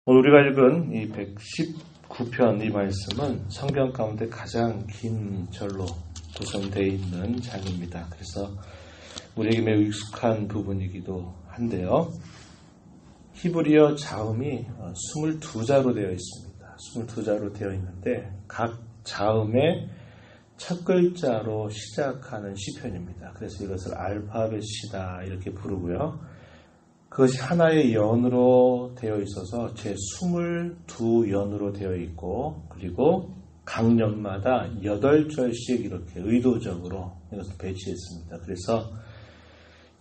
오늘 우리가 읽은 이 119편 이 말씀은 성경 가운데 가장 긴 절로 구성되어 있는 장입니다. 그래서 우리에게 매우 익숙한 부분이기도 한데요. 히브리어 자음이 22자로 되어 있습니다. 22자로 되어 있는데 각 자음의 첫 글자로 시작하는 시편입니다. 그래서 이것을 알파벳이다 이렇게 부르고요. 그것이 하나의 연으로 되어 있어서 제 22연으로 되어 있고, 그리고 각 연마다 8절씩 이렇게 의도적으로 이것을 배치했습니다. 그래서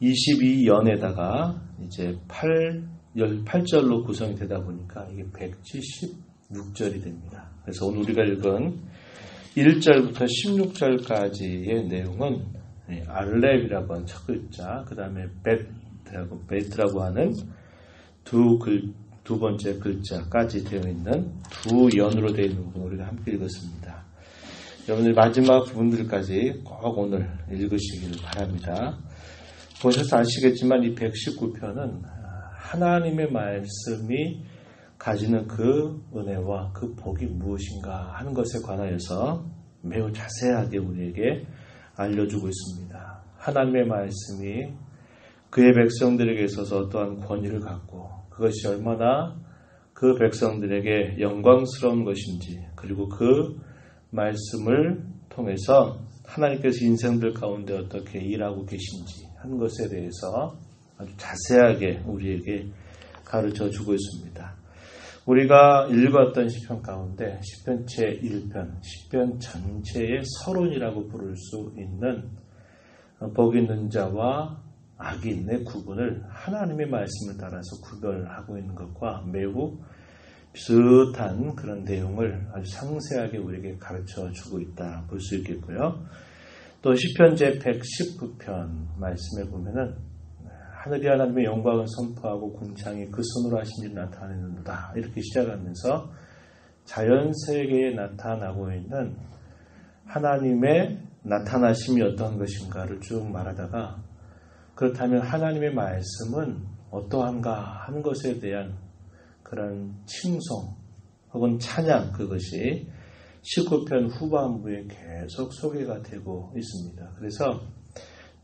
22연에다가 이제 18절로 구성이 되다 보니까 이게 176절이 됩니다. 그래서 오늘 우리가 읽은 1절부터 16절까지의 내용은 알렙이라고 하는 첫 글자, 그 다음에 베트라고 하는 두 번째 글자까지 되어 있는 두 연으로 되어 있는 부분을 우리가 함께 읽었습니다. 여러분들 마지막 부분들까지 꼭 오늘 읽으시기를 바랍니다. 보셔서 아시겠지만 이 119편은 하나님의 말씀이 가지는 그 은혜와 그 복이 무엇인가 하는 것에 관하여서 매우 자세하게 우리에게 알려주고 있습니다. 하나님의 말씀이 그의 백성들에게 있어서 어떠한 권위를 갖고 그것이 얼마나 그 백성들에게 영광스러운 것인지, 그리고 그 말씀을 통해서 하나님께서 인생들 가운데 어떻게 일하고 계신지 하는 것에 대해서 아주 자세하게 우리에게 가르쳐 주고 있습니다. 우리가 읽었던 시편 가운데 시편 제1편, 시편 전체의 서론이라고 부를 수 있는 복 있는 자와 악인의 구분을 하나님의 말씀을 따라서 구별하고 있는 것과 매우 비슷한 그런 내용을 아주 상세하게 우리에게 가르쳐 주고 있다 볼 수 있겠고요. 또 시편 제119편 말씀에 보면은 하늘이 하나님의 영광을 선포하고 궁창이 그 손으로 하신 일을 나타내는도다 이렇게 시작하면서 자연세계에 나타나고 있는 하나님의 나타나심이 어떠한 것인가를 쭉 말하다가, 그렇다면 하나님의 말씀은 어떠한가 하는 것에 대한 그런 칭송 혹은 찬양, 그것이 19편 후반부에 계속 소개가 되고 있습니다. 그래서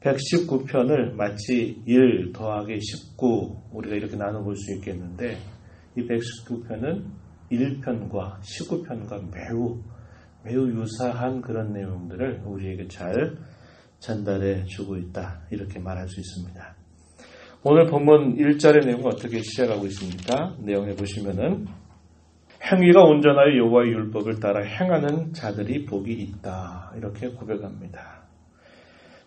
119편을 마치 1 더하기 19 우리가 이렇게 나눠볼 수 있겠는데, 이 119편은 1편과 19편과 매우 유사한 그런 내용들을 우리에게 잘 전달해 주고 있다 이렇게 말할 수 있습니다. 오늘 본문 1절의 내용은 어떻게 시작하고 있습니까? 내용에 보시면은 행위가 온전하여 여호와의 율법을 따라 행하는 자들이 복이 있다 이렇게 고백합니다.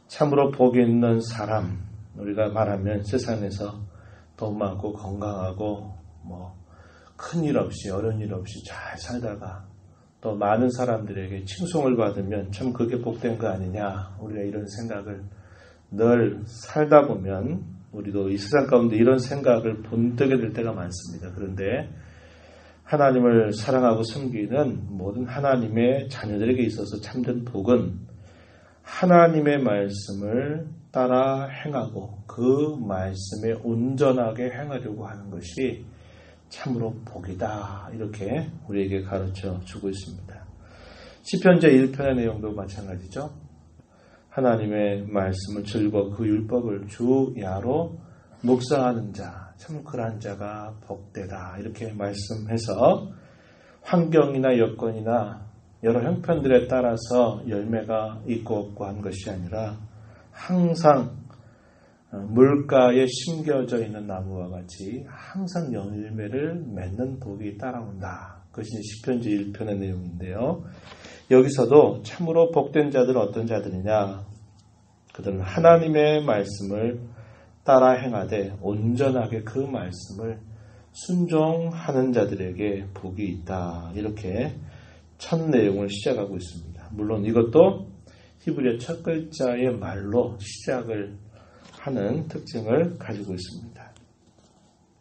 참으로 복이 있는 사람, 우리가 말하면 세상에서 돈 많고 건강하고 큰일 없이 어려운 일 없이 잘 살다가 또 많은 사람들에게 칭송을 받으면 참 그게 복된 거 아니냐, 우리가 이런 생각을 늘 살다 보면 우리도 이 세상 가운데 이런 생각을 본뜨게 될 때가 많습니다. 그런데 하나님을 사랑하고 섬기는 모든 하나님의 자녀들에게 있어서 참된 복은 하나님의 말씀을 따라 행하고 그 말씀에 온전하게 행하려고 하는 것이 참으로 복이다 이렇게 우리에게 가르쳐 주고 있습니다. 시편 제1편의 내용도 마찬가지죠. 하나님의 말씀을 즐거워 그 율법을 주야로 묵상하는 자, 참 그러한 자가 복되다 이렇게 말씀해서 환경이나 여건이나 여러 형편들에 따라서 열매가 있고 없고 한 것이 아니라 항상 물가에 심겨져 있는 나무와 같이 항상 열매를 맺는 복이 따라온다. 그것이 시편 제1편의 내용인데요. 여기서도 참으로 복된 자들은 어떤 자들이냐? 그들은 하나님의 말씀을 따라 행하되 온전하게 그 말씀을 순종하는 자들에게 복이 있다. 이렇게 첫 내용을 시작하고 있습니다. 물론 이것도 히브리어 첫 글자의 말로 시작을 하는 특징을 가지고 있습니다.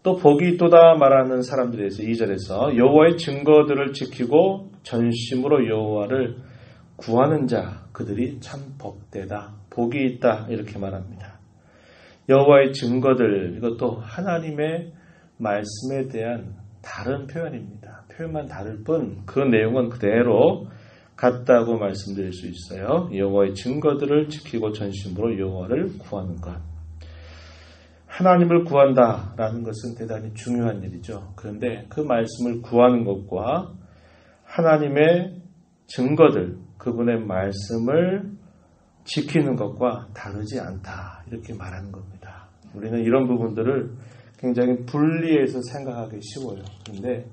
또 복이 있도다 말하는 사람들에 대해서 2절에서 여호와의 증거들을 지키고 전심으로 여호와를 구하는 자, 그들이 참 복되다, 복이 있다 이렇게 말합니다. 여호와의 증거들, 이것도 하나님의 말씀에 대한 다른 표현입니다. 표현만 다를 뿐 그 내용은 그대로 같다고 말씀드릴 수 있어요. 여호와의 증거들을 지키고 전심으로 여호와를 구하는 것. 하나님을 구한다라는 것은 대단히 중요한 일이죠. 그런데 그 말씀을 구하는 것과 하나님의 증거들, 그분의 말씀을 지키는 것과 다르지 않다. 이렇게 말하는 겁니다. 우리는 이런 부분들을 굉장히 분리해서 생각하기 쉬워요. 그런데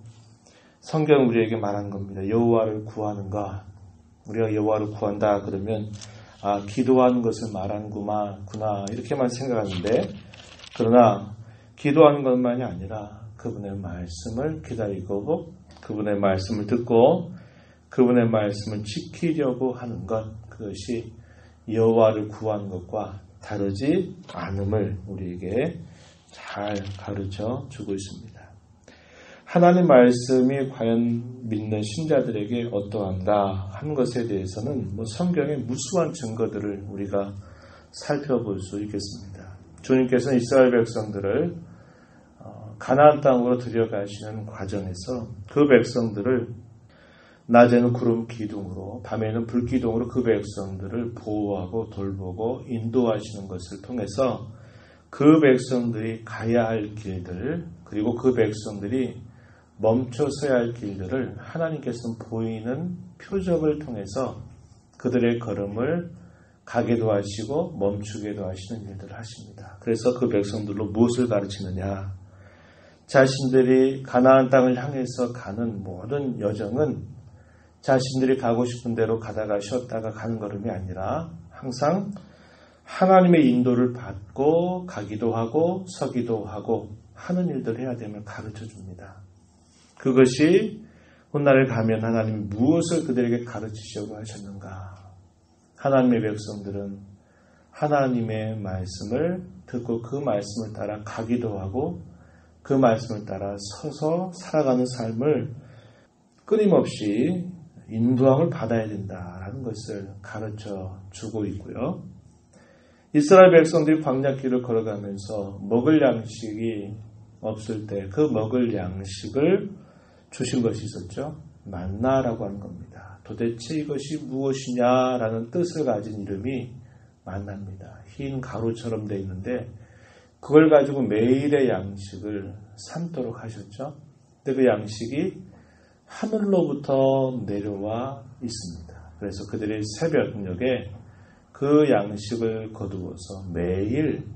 성경은 우리에게 말한 겁니다. 여호와를 구하는 것. 우리가 여호와를 구한다 그러면 기도하는 것을 말하는구나 이렇게만 생각하는데, 그러나 기도하는 것만이 아니라 그분의 말씀을 기다리고 그분의 말씀을 듣고 그분의 말씀을 지키려고 하는 것, 그것이 여호와를 구하는 것과 다르지 않음을 우리에게 잘 가르쳐 주고 있습니다. 하나님 말씀이 과연 믿는 신자들에게 어떠한가 하는 것에 대해서는 성경의 무수한 증거들을 우리가 살펴볼 수 있겠습니다. 주님께서는 이스라엘 백성들을 가나안 땅으로 들여가시는 과정에서 그 백성들을 낮에는 구름 기둥으로 밤에는 불 기둥으로 그 백성들을 보호하고 돌보고 인도하시는 것을 통해서 그 백성들이 가야 할 길들, 그리고 그 백성들이 멈춰서야 할 길들을 하나님께서는 보이는 표적을 통해서 그들의 걸음을 가게도 하시고 멈추게도 하시는 일들을 하십니다. 그래서 그 백성들로 무엇을 가르치느냐? 자신들이 가나안 땅을 향해서 가는 모든 여정은 자신들이 가고 싶은 대로 가다가 쉬었다가 가는 걸음이 아니라 항상 하나님의 인도를 받고 가기도 하고 서기도 하고 하는 일들을 해야 됨을 가르쳐 줍니다. 그것이 훗날에 가면 하나님이 무엇을 그들에게 가르치시려고 하셨는가? 하나님의 백성들은 하나님의 말씀을 듣고 그 말씀을 따라 가기도 하고 그 말씀을 따라 서서 살아가는 삶을 끊임없이 인도함을 받아야 된다라는 것을 가르쳐 주고 있고요. 이스라엘 백성들이 광야길을 걸어가면서 먹을 양식이 없을 때 그 먹을 양식을 주신 것이 있었죠. 만나라고 하는 겁니다. 도대체 이것이 무엇이냐라는 뜻을 가진 이름이 만나입니다. 흰 가루처럼 되어 있는데 그걸 가지고 매일의 양식을 삼도록 하셨죠. 근데 그 양식이 하늘로부터 내려와 있습니다. 그래서 그들이 새벽녘에 그 양식을 거두어서 매일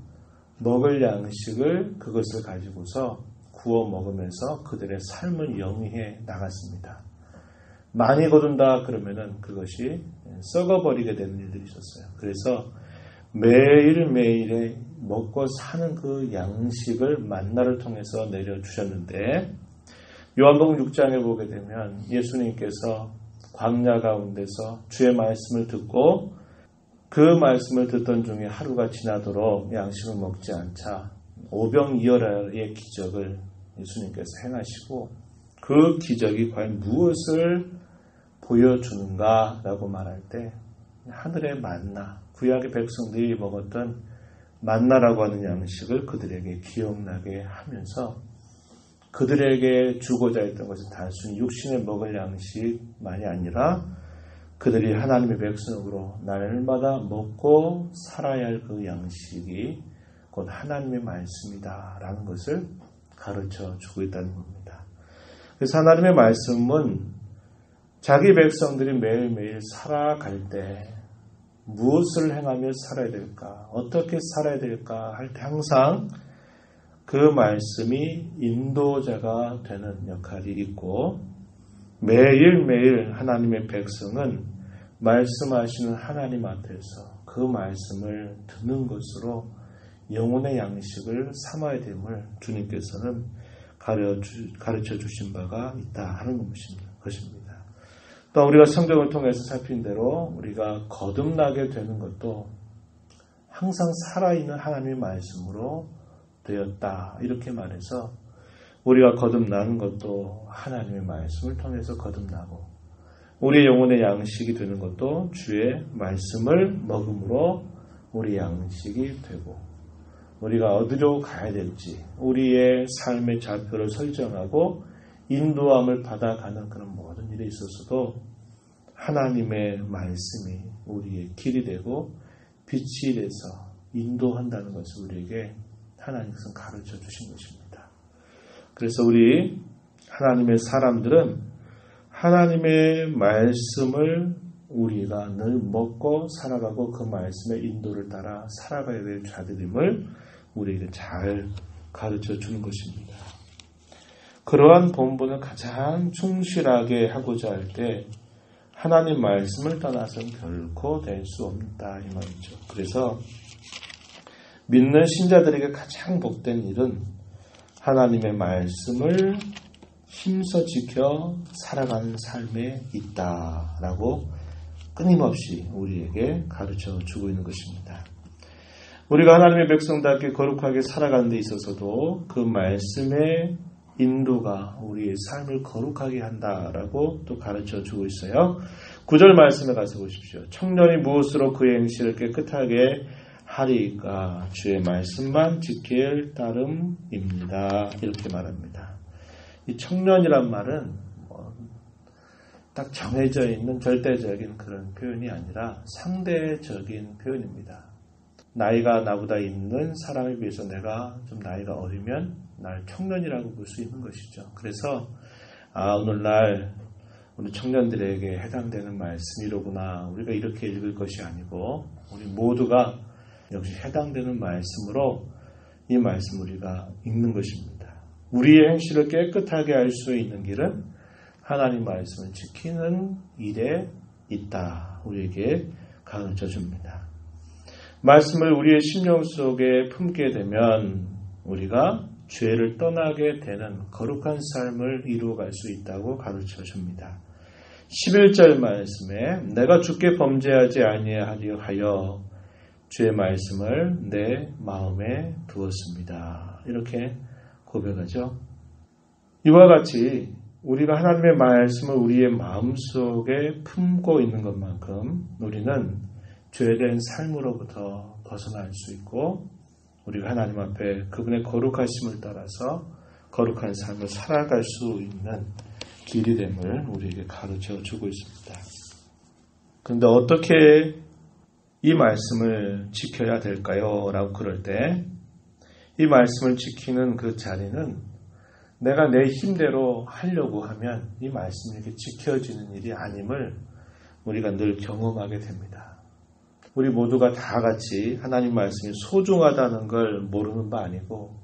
먹을 양식을 그것을 가지고서 구워 먹으면서 그들의 삶을 영위해 나갔습니다. 많이 거둔다 그러면은 그것이 썩어버리게 되는 일들이 있었어요. 그래서 매일매일에 먹고 사는 그 양식을 만나를 통해서 내려주셨는데, 요한복음 6장에 보게 되면 예수님께서 광야 가운데서 주의 말씀을 듣고 그 말씀을 듣던 중에 하루가 지나도록 양식을 먹지 않자 오병이어라의 기적을 예수님께서 행하시고, 그 기적이 과연 무엇을 보여주는가라고 말할 때 하늘의 만나, 구약의 백성들이 먹었던 만나라고 하는 양식을 그들에게 기억나게 하면서 그들에게 주고자 했던 것은 단순히 육신에 먹을 양식만이 아니라 그들이 하나님의 백성으로 날마다 먹고 살아야 할 그 양식이 곧 하나님의 말씀이다라는 것을 가르쳐 주고 있다는 겁니다. 그래서 하나님의 말씀은 자기 백성들이 매일매일 살아갈 때 무엇을 행하며 살아야 될까, 어떻게 살아야 될까 할 때 항상 그 말씀이 인도자가 되는 역할이 있고, 매일매일 하나님의 백성은 말씀하시는 하나님 앞에서 그 말씀을 듣는 것으로 영혼의 양식을 삼아야 됨을 주님께서는 가르쳐 주신 바가 있다 하는 것입니다. 또 우리가 성경을 통해서 살핀 대로 우리가 거듭나게 되는 것도 항상 살아있는 하나님의 말씀으로 되었다 이렇게 말해서, 우리가 거듭나는 것도 하나님의 말씀을 통해서 거듭나고, 우리의 영혼의 양식이 되는 것도 주의 말씀을 먹음으로 우리 양식이 되고, 우리가 어디로 가야 될지 우리의 삶의 좌표를 설정하고 인도함을 받아가는 그런 모든 일에 있어서도 하나님의 말씀이 우리의 길이 되고 빛이 돼서 인도한다는 것을 우리에게 하나님께서 가르쳐 주신 것입니다. 그래서 우리 하나님의 사람들은 하나님의 말씀을 우리가 늘 먹고 살아가고 그 말씀의 인도를 따라 살아가야 될 자들임을 우리에게 잘 가르쳐 주는 것입니다. 그러한 본분을 가장 충실하게 하고자 할 때 하나님 말씀을 떠나서는 결코 될 수 없다 이 말이죠. 그래서 믿는 신자들에게 가장 복된 일은 하나님의 말씀을 힘써 지켜 살아가는 삶에 있다라고 끊임없이 우리에게 가르쳐 주고 있는 것입니다. 우리가 하나님의 백성답게 거룩하게 살아가는 데 있어서도 그 말씀의 인도가 우리의 삶을 거룩하게 한다라고 또 가르쳐 주고 있어요. 9절 말씀에 가서 보십시오. 청년이 무엇으로 그의 행실을 깨끗하게 하리까 주의 말씀만 지킬 따름입니다. 이렇게 말합니다. 이 청년이란 말은 딱 정해져 있는 절대적인 그런 표현이 아니라 상대적인 표현입니다. 나이가 나보다 있는 사람에 비해서 내가 좀 나이가 어리면 날 청년이라고 볼 수 있는 것이죠. 그래서 오늘날 우리 청년들에게 해당되는 말씀이로구나. 우리가 이렇게 읽을 것이 아니고 우리 모두가 역시 해당되는 말씀으로 이 말씀 우리가 읽는 것입니다. 우리의 행실을 깨끗하게 할 수 있는 길은 하나님 말씀을 지키는 일에 있다. 우리에게 가르쳐 줍니다. 말씀을 우리의 심령 속에 품게 되면 우리가 죄를 떠나게 되는 거룩한 삶을 이루어갈 수 있다고 가르쳐 줍니다. 11절 말씀에 내가 주께 범죄하지 아니하려 하여 주의 말씀을 내 마음에 두었습니다. 이렇게 고백하죠. 이와 같이 우리가 하나님의 말씀을 우리의 마음속에 품고 있는 것만큼 우리는 죄된 삶으로부터 벗어날 수 있고 우리가 하나님 앞에 그분의 거룩하심을 따라서 거룩한 삶을 살아갈 수 있는 길이 됨을 우리에게 가르쳐 주고 있습니다. 그런데 어떻게 이 말씀을 지켜야 될까요? 라고 그럴 때 이 말씀을 지키는 그 자리는 내가 내 힘대로 하려고 하면 이 말씀이 이렇게 지켜지는 일이 아님을 우리가 늘 경험하게 됩니다. 우리 모두가 다 같이 하나님 말씀이 소중하다는 걸 모르는 바 아니고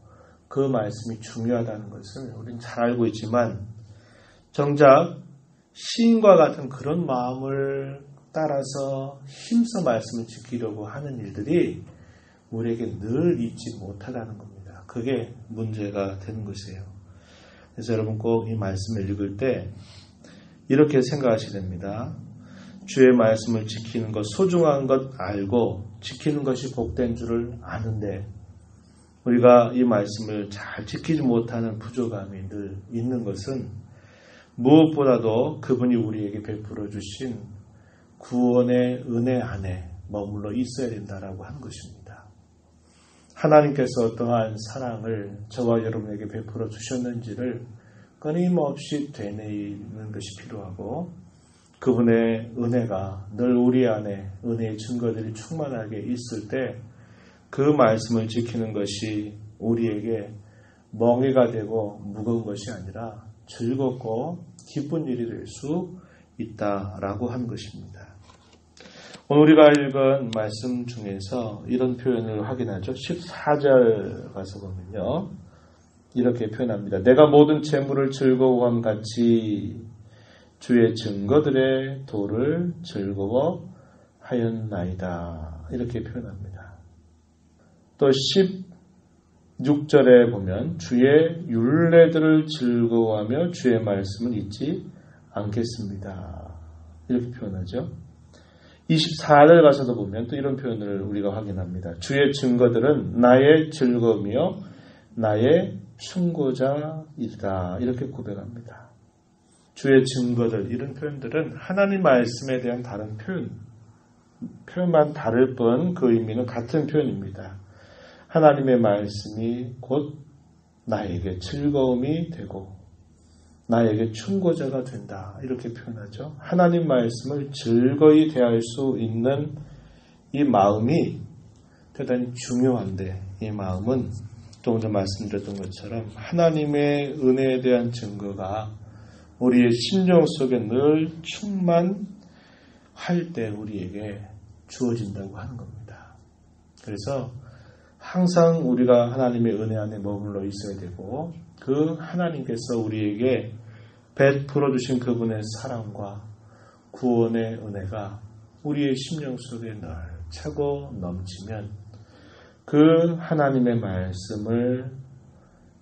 그 말씀이 중요하다는 것을 우리는 잘 알고 있지만 정작 시인과 같은 그런 마음을 따라서 힘써 말씀을 지키려고 하는 일들이 우리에게 늘 있지 못하다는 겁니다. 그게 문제가 되는 것이에요. 그래서 여러분 꼭 이 말씀을 읽을 때 이렇게 생각하셔야 됩니다. 주의 말씀을 지키는 것, 소중한 것 알고 지키는 것이 복된 줄을 아는데 우리가 이 말씀을 잘 지키지 못하는 부족함이 늘 있는 것은 무엇보다도 그분이 우리에게 베풀어 주신 구원의 은혜 안에 머물러 있어야 된다라고 하는 것입니다. 하나님께서 어떠한 사랑을 저와 여러분에게 베풀어 주셨는지를 끊임없이 되뇌이는 것이 필요하고 그분의 은혜가 늘 우리 안에 은혜의 증거들이 충만하게 있을 때 그 말씀을 지키는 것이 우리에게 멍해가 되고 무거운 것이 아니라 즐겁고 기쁜 일이 될 수 있다라고 하는 것입니다. 오늘 우리가 읽은 말씀 중에서 이런 표현을 확인하죠. 14절 가서 보면요. 이렇게 표현합니다. 내가 모든 재물을 즐거워함 같이 주의 증거들의 도를 즐거워하였나이다. 이렇게 표현합니다. 또 16절에 보면 주의 율례들을 즐거워하며 주의 말씀을 잊지 않겠습니다. 이렇게 표현하죠. 24절 가서도 보면 또 이런 표현을 우리가 확인합니다. 주의 증거들은 나의 즐거움이요 나의 충고자이다. 이렇게 고백합니다. 주의 증거들 이런 표현들은 하나님 말씀에 대한 다른 표현만 다를 뿐 그 의미는 같은 표현입니다. 하나님의 말씀이 곧 나에게 즐거움이 되고 나에게 충고자가 된다. 이렇게 표현하죠. 하나님 말씀을 즐거이 대할 수 있는 이 마음이 대단히 중요한데, 이 마음은 조금 전 말씀드렸던 것처럼 하나님의 은혜에 대한 증거가 우리의 심령 속에 늘 충만할 때 우리에게 주어진다고 하는 겁니다. 그래서 항상 우리가 하나님의 은혜 안에 머물러 있어야 되고, 그 하나님께서 우리에게 베풀어 주신 그분의 사랑과 구원의 은혜가 우리의 심령 속에 늘 차고 넘치면 그 하나님의 말씀을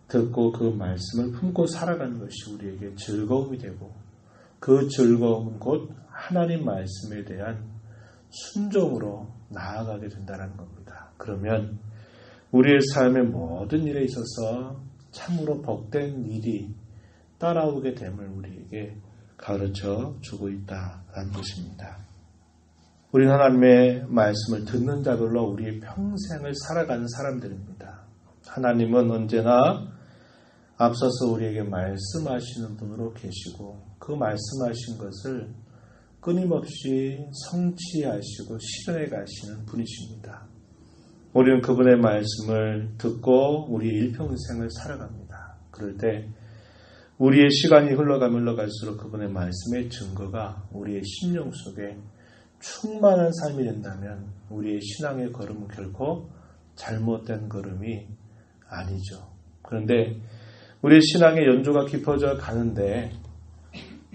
듣고 그 말씀을 품고 살아가는 것이 우리에게 즐거움이 되고, 그 즐거움은 곧 하나님 말씀에 대한 순종으로 나아가게 된다는 겁니다. 그러면 우리의 삶의 모든 일에 있어서 참으로 복된 일이 따라오게 됨을 우리에게 가르쳐 주고 있다는 것입니다. 우리는 하나님의 말씀을 듣는 자들로 우리의 평생을 살아가는 사람들입니다. 하나님은 언제나 앞서서 우리에게 말씀하시는 분으로 계시고, 그 말씀하신 것을 끊임없이 성취하시고 실현해 가시는 분이십니다. 우리는 그분의 말씀을 듣고 우리의 일평생을 살아갑니다. 그럴 때 우리의 시간이 흘러가면 흘러갈수록 그분의 말씀의 증거가 우리의 심령 속에 충만한 삶이 된다면 우리의 신앙의 걸음은 결코 잘못된 걸음이 아니죠. 그런데 우리의 신앙의 연조가 깊어져 가는데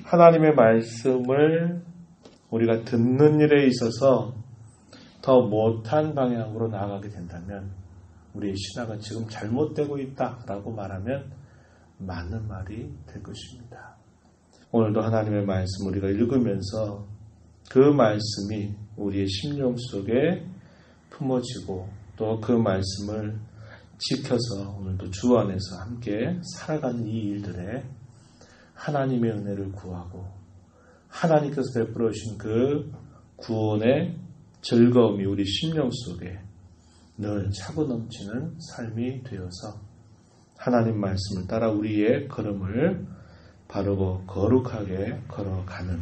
하나님의 말씀을 우리가 듣는 일에 있어서 더 못한 방향으로 나아가게 된다면 우리의 신앙은 지금 잘못되고 있다라고 말하면 맞는 말이 될 것입니다. 오늘도 하나님의 말씀 우리가 읽으면서 그 말씀이 우리의 심령 속에 품어지고 또 그 말씀을 지켜서 오늘도 주 안에서 함께 살아가는 이 일들에 하나님의 은혜를 구하고 하나님께서 베풀어 주신 그 구원의 즐거움이 우리 심령 속에 늘 차고 넘치는 삶이 되어서 하나님 말씀을 따라 우리의 걸음을 바르고 거룩하게 걸어가는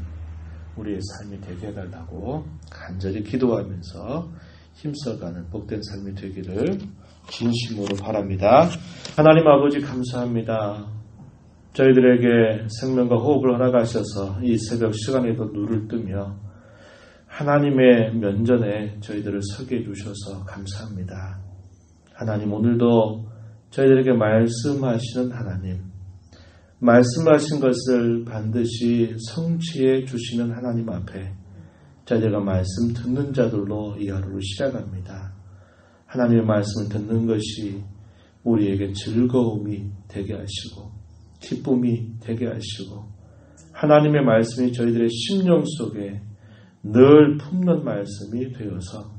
우리의 삶이 되게 해달라고 간절히 기도하면서 힘써가는 복된 삶이 되기를 진심으로 바랍니다. 하나님 아버지 감사합니다. 저희들에게 생명과 호흡을 허락하셔서 이 새벽 시간에도 눈을 뜨며 하나님의 면전에 저희들을 서게 해주셔서 감사합니다. 하나님 오늘도 저희들에게 말씀하시는 하나님, 말씀하신 것을 반드시 성취해 주시는 하나님 앞에 저희들과 말씀 듣는 자들로 이 하루를 시작합니다. 하나님의 말씀을 듣는 것이 우리에게 즐거움이 되게 하시고 기쁨이 되게 하시고 하나님의 말씀이 저희들의 심령 속에 늘 품는 말씀이 되어서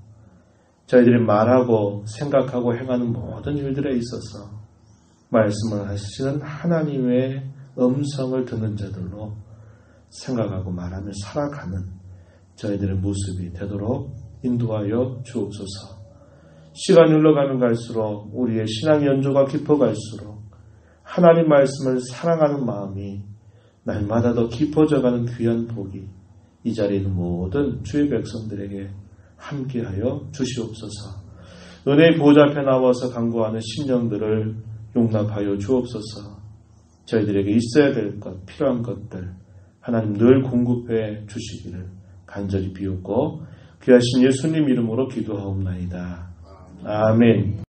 저희들이 말하고 생각하고 행하는 모든 일들에 있어서 말씀을 하시는 하나님의 음성을 듣는 자들로 생각하고 말하며 살아가는 저희들의 모습이 되도록 인도하여 주옵소서. 시간이 흘러가면 갈수록 우리의 신앙 연조가 깊어갈수록 하나님 말씀을 사랑하는 마음이 날마다 더 깊어져가는 귀한 복이 이 자리에 있는 모든 주의 백성들에게 함께하여 주시옵소서. 은혜의 보좌 앞에 나와서 간구하는 심령들을 용납하여 주옵소서. 저희들에게 있어야 될 것, 필요한 것들 하나님 늘 공급해 주시기를 간절히 비옵고 귀하신 예수님 이름으로 기도하옵나이다. 아멘.